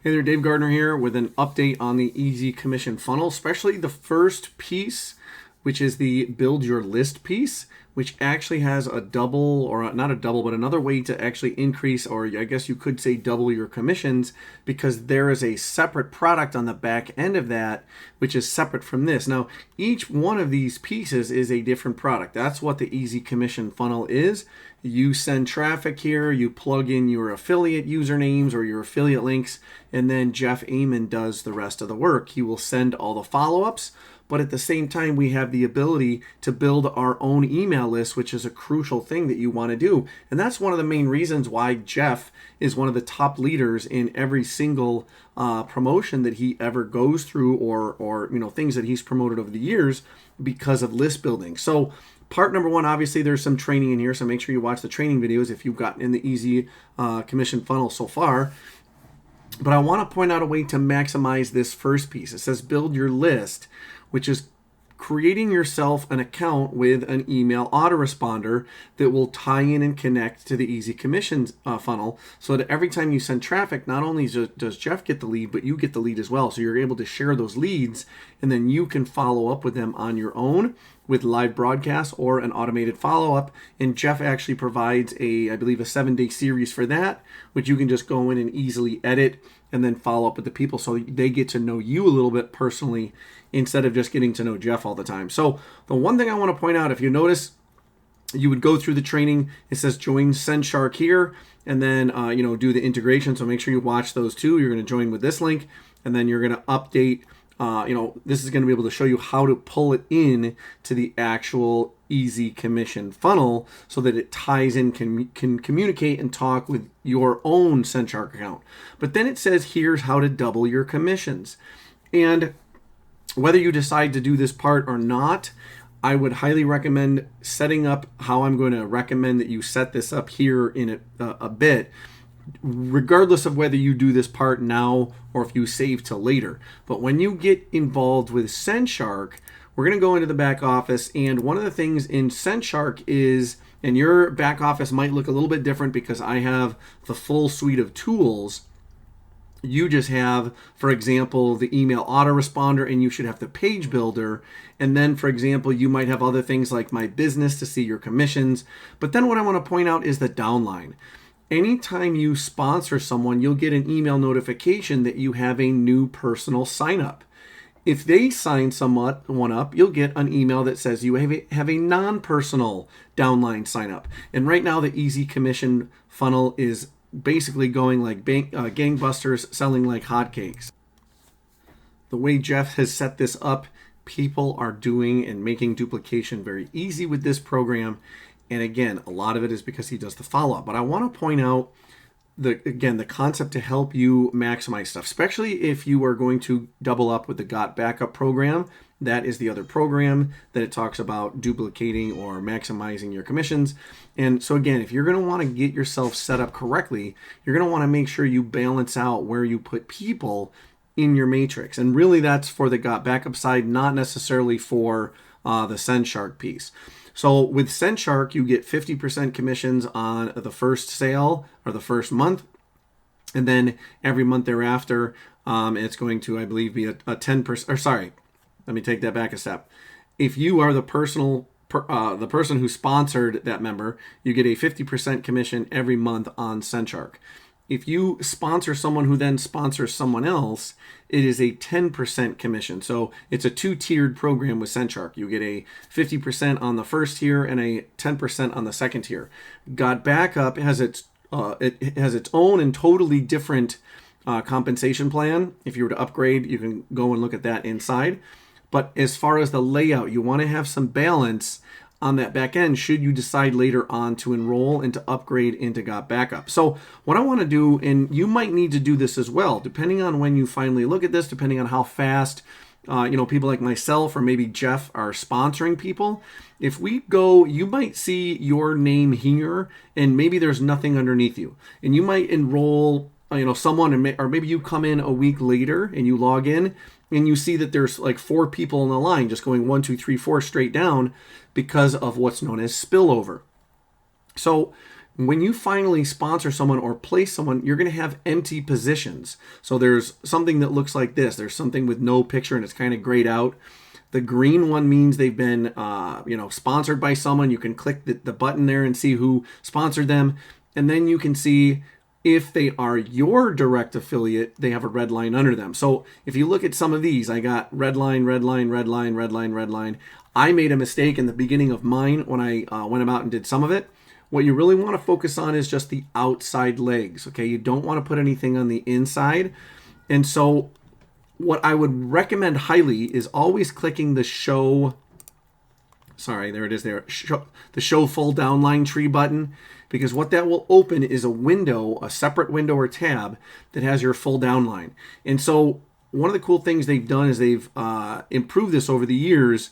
Hey there, Dave Gardner here with an update on the Easy Commission funnel, especially the first piece, which is the build your list piece, which actually has a double, or not a double, but another way to actually increase, or I guess you could say double your commissions, because there is a separate product on the back end of that, which is separate from this. Now, each one of these pieces is a different product. That's what the Easy Commission funnel is. You send traffic here, you plug in your affiliate usernames or your affiliate links, and then Jeff Amon does the rest of the work. He will send all the follow-ups, but at the same time, we have the ability to build our own email list, which is a crucial thing that you want to do. And that's one of the main reasons why Jeff is one of the top leaders in every single promotion that he ever goes through, or things that he's promoted over the years, because of list building. So part number one, obviously there's some training in here, so make sure you watch the training videos if you've gotten in the Easy Commission funnel so far. But I want to point out a way to maximize this first piece. It says build your list, which is creating yourself an account with an email autoresponder that will tie in and connect to the Easy Commissions funnel, so that every time you send traffic, not only does Jeff get the lead, but you get the lead as well. So you're able to share those leads, and then you can follow up with them on your own with live broadcasts or an automated follow-up. And Jeff actually provides I believe a 7-day series for that, which you can just go in and easily edit and then follow up with the people, so they get to know you a little bit personally instead of just getting to know Jeff all the time. So the one thing I want to point out, if you notice, you would go through the training. It says join Sendshark here, and then do the integration. So make sure you watch those two. You're going to join with this link, and then you're going to update. This is going to be able to show you how to pull it in to the actual Easy Commission funnel, so that it ties in, can communicate and talk with your own Sendshark account. But then it says here's how to double your commissions. And whether you decide to do this part or not, I would highly recommend setting up how I'm going to recommend that you set this up here in a bit, regardless of whether you do this part now or if you save till later. But when you get involved with Sendshark, we're going to go into the back office, and one of the things in Sendshark is, and your back office might look a little bit different because I have the full suite of tools. You just have, for example, the email autoresponder, and you should have the page builder. And then, for example, you might have other things like My Business to see your commissions. But then what I want to point out is the downline. Anytime you sponsor someone, you'll get an email notification that you have a new personal sign up. If they sign someone up, you'll get an email that says you have a non-personal downline sign up. And right now, the Easy Commission funnel is basically going like gangbusters, selling like hotcakes. The way Jeff has set this up, people are doing and making duplication very easy with this program. And again, a lot of it is because he does the follow-up. But I want to point out the concept to help you maximize stuff, especially if you are going to double up with the Got Backup program. That is the other program that it talks about duplicating or maximizing your commissions. And so again, if you're going to want to get yourself set up correctly, you're going to want to make sure you balance out where you put people in your matrix. And really that's for the Got Backup side, not necessarily for the Sendshark piece. So with Sendshark, you get 50% commissions on the first sale or the first month. And then every month thereafter, it's going to, I believe, be a 10%, or sorry, let me take that back a step. If you are the person who sponsored that member, you get a 50% commission every month on Sendshark. If you sponsor someone who then sponsors someone else, it is a 10% commission. So it's a 2-tiered program with Sendshark. You get a 50% on the first tier and a 10% on the second tier. Got Backup has its own and totally different compensation plan. If you were to upgrade, you can go and look at that inside. But as far as the layout, you want to have some balance on that back end should you decide later on to enroll and to upgrade into Got Backup. So what I want to do, and you might need to do this as well, depending on when you finally look at this, depending on how fast people like myself or maybe Jeff are sponsoring people. If we go, you might see your name here and maybe there's nothing underneath you. And you might enroll someone, or maybe you come in a week later and you log in and you see that there's like 4 people in the line just going 1, 2, 3, 4 straight down because of what's known as spillover. So When you finally sponsor someone or place someone, you're going to have empty positions. So there's something that looks like this. There's something with no picture and it's kind of grayed out. The green one means they've been, sponsored by someone. You can click the button there and see who sponsored them. And then you can see if they are your direct affiliate, they have a red line under them. So if you look at some of these, I got red line, red line, red line, red line, red line. I made a mistake in the beginning of mine when I went about and did some of it. What you really want to focus on is just the outside legs, okay? You don't want to put anything on the inside. And so what I would recommend highly is always clicking the show, there it is there, the show full downline tree button, because what that will open is a window, a separate window or tab that has your full downline. And so one of the cool things they've done is they've improved this over the years.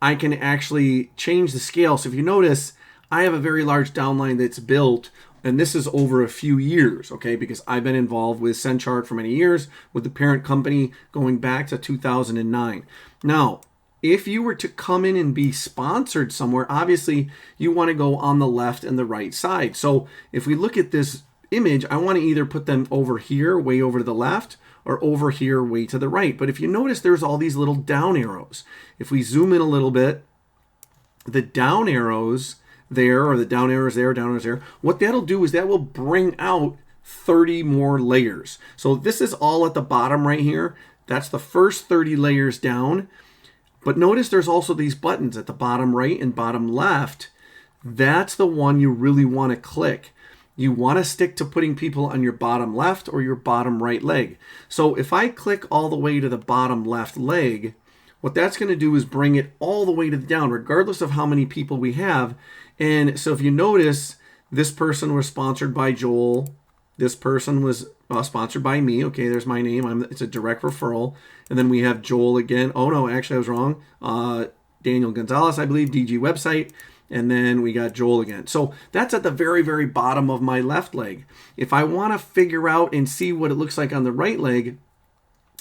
I can actually change the scale. So if you notice, I have a very large downline that's built, and this is over a few years, okay, because I've been involved with Sendshark for many years, with the parent company going back to 2009. Now, if you were to come in and be sponsored somewhere, obviously you want to go on the left and the right side. So if we look at this image, I want to either put them over here, way over to the left, or over here, way to the right. But if you notice, there's all these little down arrows. If we zoom in a little bit, the down arrows there, or the down arrows there, down arrows there, what that'll do is that will bring out 30 more layers. So this is all at the bottom right here. That's the first 30 layers down. But notice there's also these buttons at the bottom right and bottom left. That's the one you really want to click. You want to stick to putting people on your bottom left or your bottom right leg. So if I click all the way to the bottom left leg, what that's going to do is bring it all the way to the down, regardless of how many people we have. And so if you notice, this person was sponsored by Joel. This person was sponsored by me. Okay, there's my name. It's a direct referral. And then we have Joel again. Oh, no, actually, I was wrong. Daniel Gonzalez, I believe, DG website. And then we got Joel again. So that's at the very, very bottom of my left leg. If I want to figure out and see what it looks like on the right leg,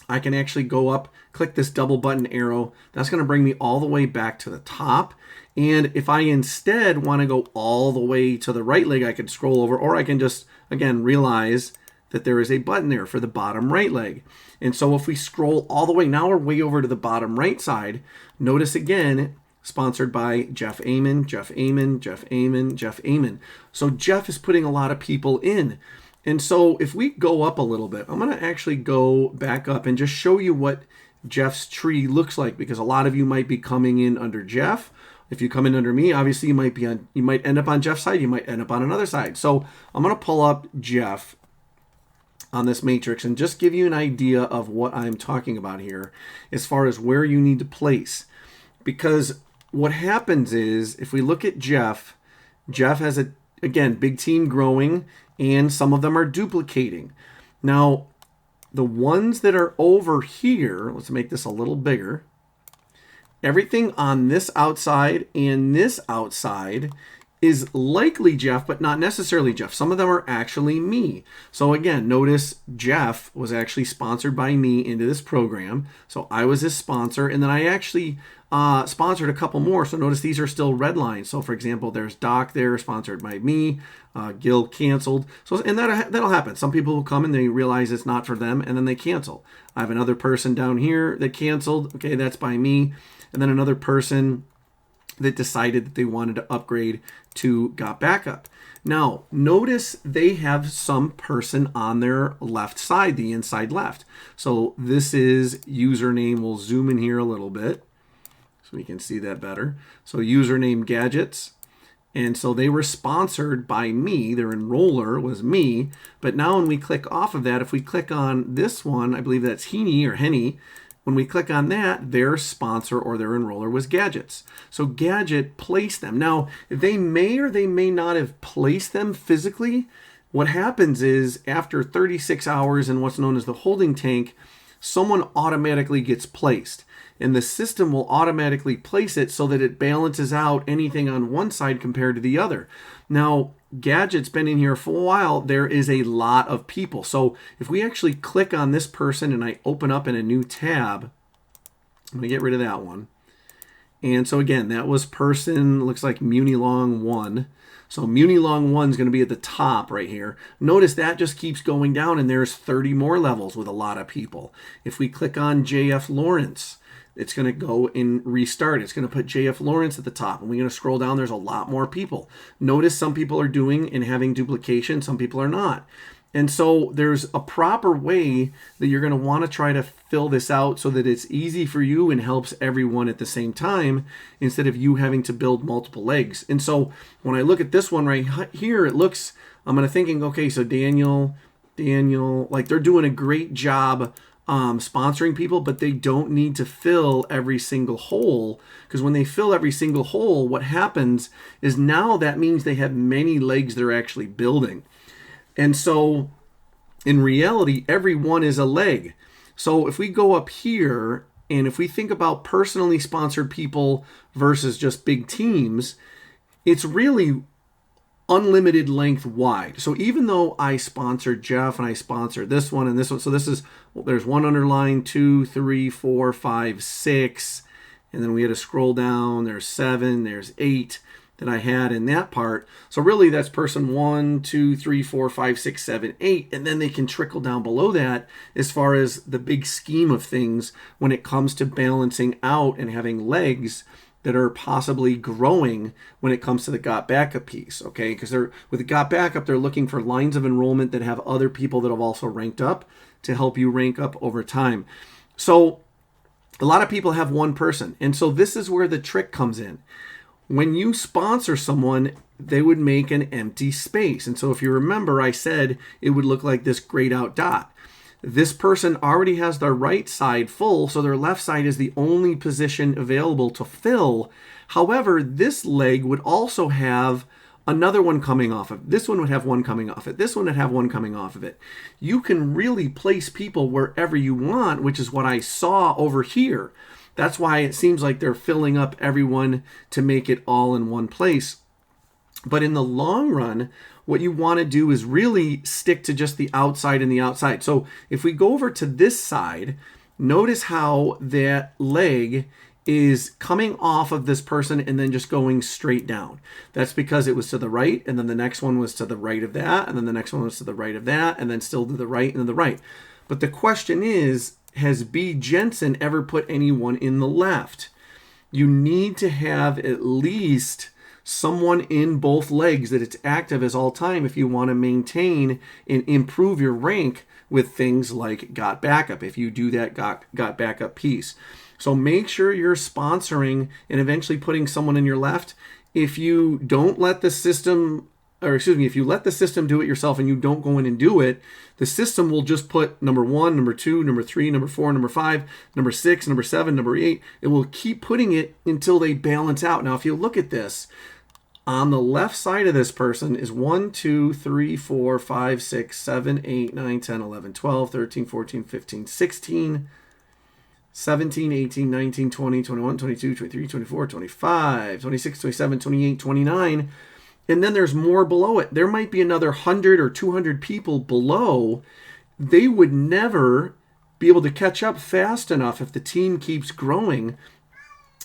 I can actually go up, click this double button arrow. That's going to bring me all the way back to the top. And if I instead want to go all the way to the right leg, I can scroll over, or I can just, again, realize that there is a button there for the bottom right leg. And so if we scroll all the way, now we're way over to the bottom right side. Notice again, sponsored by Jeff Amon, Jeff Amon, Jeff Amon, Jeff Amon. So Jeff is putting a lot of people in. And so if we go up a little bit, I'm going to actually go back up and just show you what Jeff's tree looks like, because a lot of you might be coming in under Jeff. If you come in under me, obviously you might end up on Jeff's side, you might end up on another side. So I'm going to pull up Jeff on this matrix and just give you an idea of what I'm talking about here as far as where you need to place. Because what happens is, if we look at Jeff has again, big team growing, and some of them are duplicating. Now, the ones that are over here, let's make this a little bigger. Everything on this outside and this outside is likely Jeff, but not necessarily Jeff. Some of them are actually me. So again, notice Jeff was actually sponsored by me into this program. So I was his sponsor, and then I actually sponsored a couple more. So notice these are still red lines. So for example, there's Doc there, sponsored by me. Gil canceled. So, and that'll happen. Some people will come and they realize it's not for them, and then they cancel. I have another person down here that canceled. Okay, that's by me. And then another person that decided that they wanted to upgrade to Got Backup. Now, notice they have some person on their left side, the inside left. So this is username. We'll zoom in here a little bit so we can see that better. So username Gadgets. And so they were sponsored by me. Their enroller was me. But now when we click off of that, if we click on this one, I believe that's Heaney or Henny. When we click on that, their sponsor or their enroller was Gadgets. So Gadget placed them. Now, they may or they may not have placed them physically. What happens is, after 36 hours in what's known as the holding tank, someone automatically gets placed. And the system will automatically place it so that it balances out anything on one side compared to the other. Now, Gadget's been in here for a while. There is a lot of people. So if we actually click on this person and I open up in a new tab, I'm going to get rid of that one. And so again, that was person, looks like Muni Long 1. So Muni Long 1 is going to be at the top right here. Notice that just keeps going down, and there's 30 more levels with a lot of people. If we click on JF Lawrence, it's going to go and restart. It's going to put JF Lawrence at the top. And we're going to scroll down. There's a lot more people. Notice some people are doing and having duplication. Some people are not. And so there's a proper way that you're going to want to try to fill this out so that it's easy for you and helps everyone at the same time instead of you having to build multiple legs. And so when I look at this one right here, it looks, I'm going to thinking, okay, so Daniel, like they're doing a great job sponsoring people, but they don't need to fill every single hole, because when they fill every single hole, what happens is now that means they have many legs they're actually building. And so in reality, every one is a leg. So if we go up here and if we think about personally sponsored people versus just big teams, it's really unlimited length wide. So even though I sponsored Jeff and I sponsored this one and this one, so this is, well, there's one underline, 2, 3, 4, 5, 6, and then we had to scroll down, there's 7, there's 8 that I had in that part. So really that's person 1, 2, 3, 4, 5, 6, 7, 8, and then they can trickle down below that as far as the big scheme of things when it comes to balancing out and having legs that are possibly growing when it comes to the Got Backup piece, okay? Because they're with the Got Backup, they're looking for lines of enrollment that have other people that have also ranked up to help you rank up over time. So a lot of people have one person, and so this is where the trick comes in. When you sponsor someone, they would make an empty space. And so if you remember, I said it would look like this grayed out dot. This person already has their right side full, so their left side is the only position available to fill. However, this leg would also have another one coming off of it. This one would have one coming off it. This one would have one coming off of it. You can really place people wherever you want, which is what I saw over here. That's why it seems like they're filling up everyone to make it all in one place. But in the long run, what you want to do is really stick to just the outside and the outside. So if we go over to this side, notice how that leg is coming off of this person and then just going straight down. That's because it was to the right, and then the next one was to the right of that, and then the next one was to the right of that, and then still to the right and then the right. But the question is, has B. Jensen ever put anyone in the left? You need to have at least someone in both legs that it's active as all time if you want to maintain and improve your rank with things like Got Backup, if you do that got Backup piece. So make sure you're sponsoring and eventually putting someone in your left. If you don't let the system, if you let the system do it yourself and you don't go in and do it, the system will just put number 1, number 2, number 3, number 4, number 5, number 6, number 7, number 8. It will keep putting it until they balance out. Now, if you look at this, on the left side of this person is 1, 2, 3, 4, 5, 6, 7, 8, 9, 10, 11, 12, 13, 14, 15, 16, 17, 18, 19, 20, 21, 22, 23, 24, 25, 26, 27, 28, 29. And then there's more below it. There might be another 100 or 200 people below. They would never be able to catch up fast enough if the team keeps growing.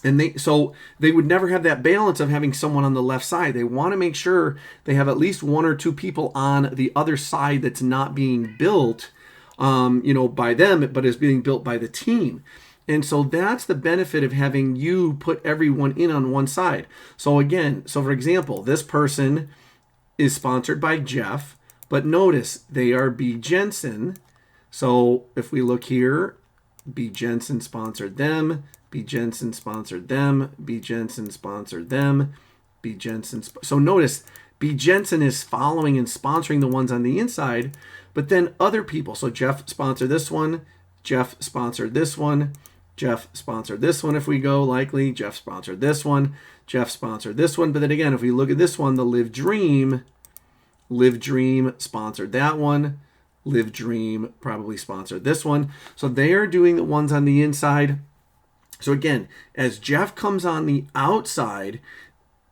And they would never have that balance of having someone on the left side. They want to make sure they have at least 1 or 2 people on the other side that's not being built, by them, but is being built by the team. And so that's the benefit of having you put everyone in on one side. So again, for example, this person is sponsored by Jeff, but notice they are B. Jensen. So if we look here, B. Jensen sponsored them, B. Jensen sponsored them, B. Jensen sponsored them, B. Jensen. So notice B. Jensen is following and sponsoring the ones on the inside, but then other people. So Jeff sponsored this one, Jeff sponsored this one, Jeff sponsored this one if we go, likely. Jeff sponsored this one. Jeff sponsored this one. But then again, if we look at this one, the Live Dream sponsored that one. Live Dream probably sponsored this one. So they are doing the ones on the inside. So again, as Jeff comes on the outside,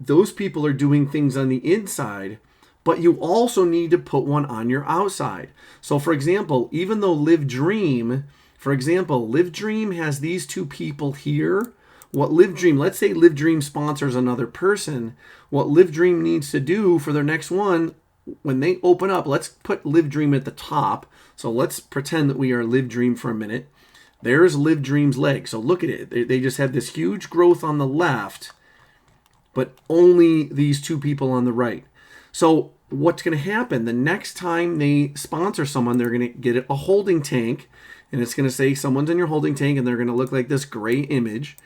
those people are doing things on the inside, but you also need to put one on your outside. So for example, even though Live Dream has these 2 people here, what Live Dream, let's say Live Dream sponsors another person, what Live Dream needs to do for their next one, when they open up, let's put Live Dream at the top. So let's pretend that we are Live Dream for a minute. There's Live Dream's leg. So look at it. They just have this huge growth on the left, but only these two people on the right. So what's going to happen? The next time they sponsor someone, they're going to get a holding tank, and it's going to say someone's in your holding tank, and they're going to look like this gray image.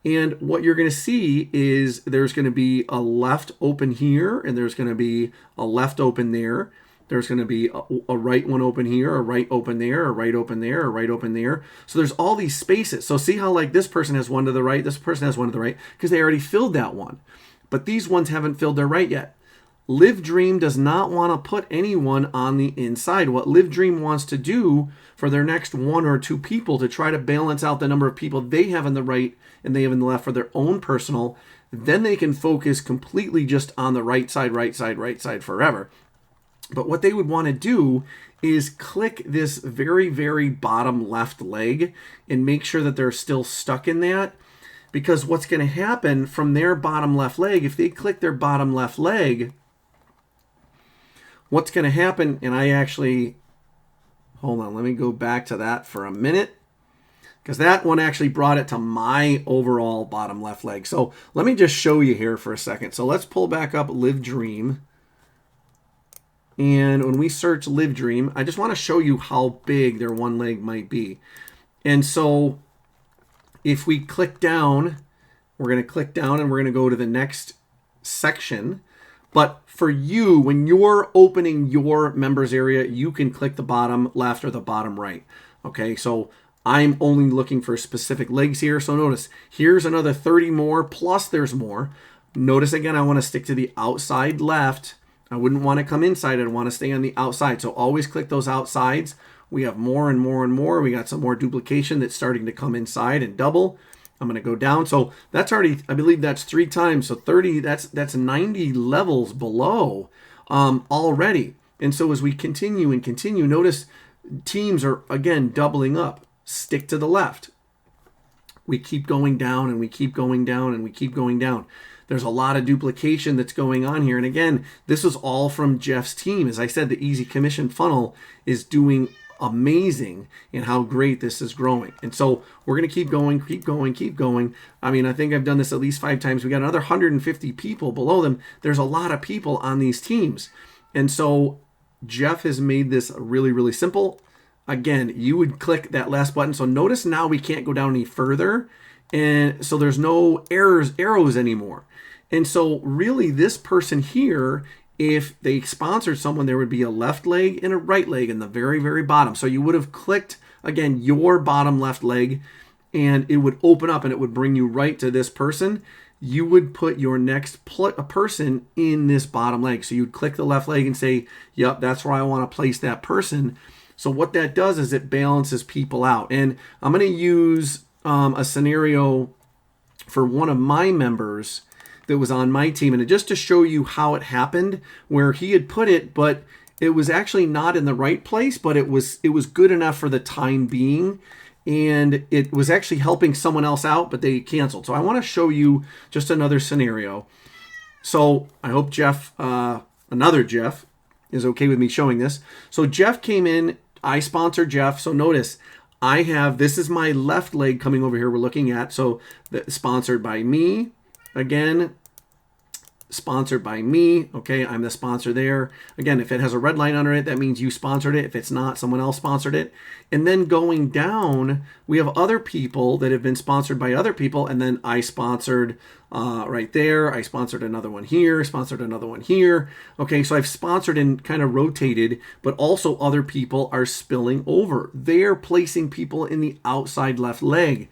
And what you're going to see is there's going to be a left open here, and there's going to be a left open there. There's going to be a right one open here, a right open there, a right open there, a right open there. So there's all these spaces. So see how like this person has one to the right, this person has one to the right, because they already filled that one. But these ones haven't filled their right yet. Live Dream does not want to put anyone on the inside. What Live Dream wants to do for their next one or two people to try to balance out the number of people they have in the right and they have in the left for their own personal, then they can focus completely just on the right side, right side, right side forever. But what they would want to do is click this very, very bottom left leg and make sure that they're still stuck in that. Because what's going to happen from their bottom left leg, if they click their bottom left leg, what's going to happen, and I actually, hold on, let me go back to that for a minute, because that one actually brought it to my overall bottom left leg. So let me just show you here for a second. So let's pull back up Live Dream. And when we search Live Dream, I just want to show you how big their one leg might be. And so if we click down, we're going to click down and we're going to go to the next section. But for you, when you're opening your members area, you can click the bottom left or the bottom right. Okay, so I'm only looking for specific legs here. So notice, here's another 30 more, plus there's more. Notice again, I want to stick to the outside left. I wouldn't want to come inside. I'd want to stay on the outside. So always click those outsides. We have more and more and more. We got some more duplication that's starting to come inside and double. I'm going to go down. So that's already, I believe that's 3 times. So 30, that's 90 levels below already. And so as we continue and continue, notice teams are, again, doubling up. Stick to the left. We keep going down and we keep going down and we keep going down. There's a lot of duplication that's going on here. And again, this is all from Jeff's team. As I said, the Easy Commission Funnel is doing amazing in how great this is growing. And so we're going to keep going, keep going, keep going. I mean, I think I've done this at least 5 times. We got another 150 people below them. There's a lot of people on these teams. And so Jeff has made this really, really simple. Again, you would click that last button. So notice now we can't go down any further. And so there's no arrows anymore. And so really this person here, if they sponsored someone, there would be a left leg and a right leg in the very, very bottom. So you would have clicked, again, your bottom left leg, and it would open up and it would bring you right to this person. You would put your next person in this bottom leg. So you'd click the left leg and say, yep, that's where I want to place that person. So what that does is it balances people out. And I'm going to use a scenario for one of my members that was on my team, and just to show you how it happened, where he had put it, but it was actually not in the right place, but it was good enough for the time being, and it was actually helping someone else out, but they canceled. So I want to show you just another scenario. So I hope Jeff, another Jeff, is okay with me showing this. So Jeff came in, I sponsored Jeff. So notice I have, this is my left leg coming over here we're looking at. So sponsored by me. Again, sponsored by me. Okay, I'm the sponsor there. Again, if it has a red line under it, that means you sponsored it. If it's not, someone else sponsored it. And then going down, we have other people that have been sponsored by other people. And then I sponsored right there. I sponsored another one here, sponsored another one here. Okay, so I've sponsored and kind of rotated, but also other people are spilling over. They're placing people in the outside left leg.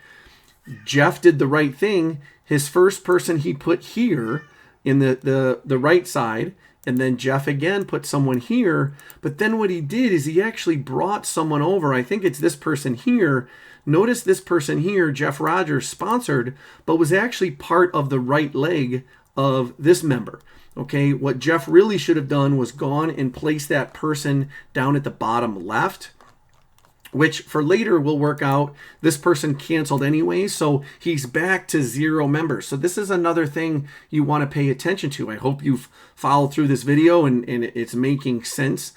Jeff did the right thing. His first person he put here in the right side, and then Jeff again put someone here. But then what he did is he actually brought someone over. I think it's this person here. Notice this person here, Jeff Rogers, sponsored, but was actually part of the right leg of this member. Okay, what Jeff really should have done was gone and placed that person down at the bottom left, which for later will work out. This person canceled anyway, so he's back to 0 members. So this is another thing you want to pay attention to. I hope you've followed through this video and it's making sense.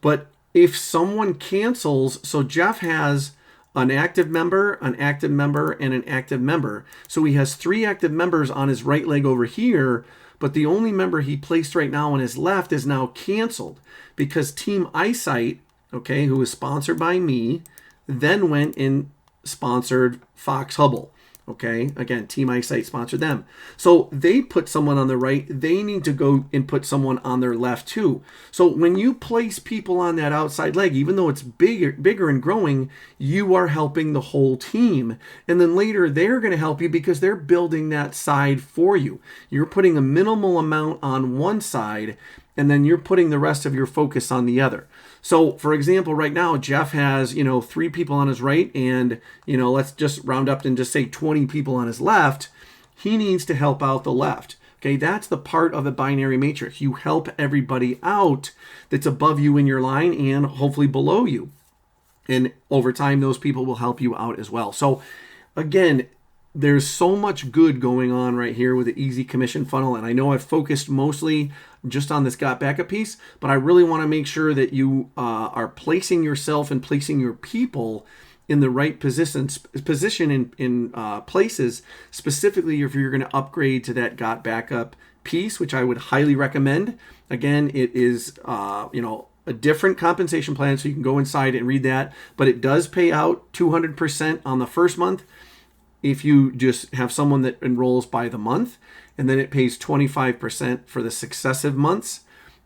But if someone cancels, so Jeff has an active member, and an active member. So he has 3 active members on his right leg over here, but the only member he placed right now on his left is now canceled because Team Eyesight, okay, who is sponsored by me, then went and sponsored Fox Hubble. Okay, again, Team Eyesight sponsored them. So they put someone on the right, they need to go and put someone on their left too. So when you place people on that outside leg, even though it's bigger and growing, you are helping the whole team. And then later they're going to help you because they're building that side for you. You're putting a minimal amount on one side, and then you're putting the rest of your focus on the other. So, for example, right now, Jeff has, 3 people on his right and, let's just round up and just say 20 people on his left. He needs to help out the left. Okay, that's the part of the binary matrix. You help everybody out that's above you in your line and hopefully below you. And over time, those people will help you out as well. So, again, there's so much good going on right here with the easy commission funnel. And I know I've focused mostly just on this Got Backup piece, but I really want to make sure that you are placing yourself and placing your people in the right position in places, specifically if you're going to upgrade to that Got Backup piece, which I would highly recommend. Again, it is, a different compensation plan, so you can go inside and read that, but it does pay out 200% on the first month if you just have someone that enrolls by the month, and then it pays 25% for the successive months.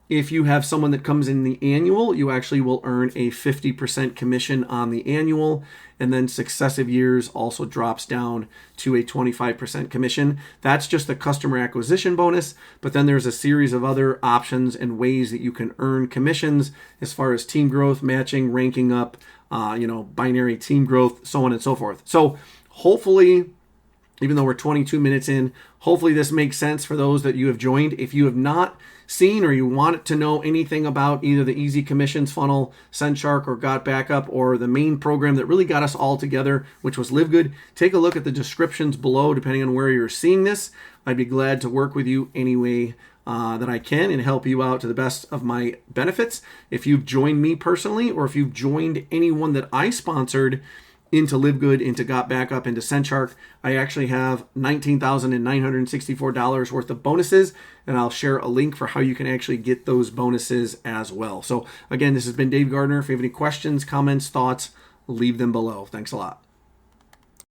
If you have someone that comes in the annual, you actually will earn a 50% commission on the annual, and then successive years also drops down to a 25% commission. That's just the customer acquisition bonus, but then there's a series of other options and ways that you can earn commissions as far as team growth, matching, ranking up, binary team growth, so on and so forth. So hopefully, even though we're 22 minutes in, hopefully this makes sense for those that you have joined. If you have not seen or you want to know anything about either the Easy Commissions funnel, Sendshark, or Got Backup, or the main program that really got us all together, which was Live Good, take a look at the descriptions below, depending on where you're seeing this. I'd be glad to work with you any way that I can and help you out to the best of my benefits. If you've joined me personally, or if you've joined anyone that I sponsored into Live Good, into Got Backup, into Sendshark, I actually have $19,964 worth of bonuses, and I'll share a link for how you can actually get those bonuses as well. So again, this has been Dave Gardner. If you have any questions, comments, thoughts, leave them below. Thanks a lot.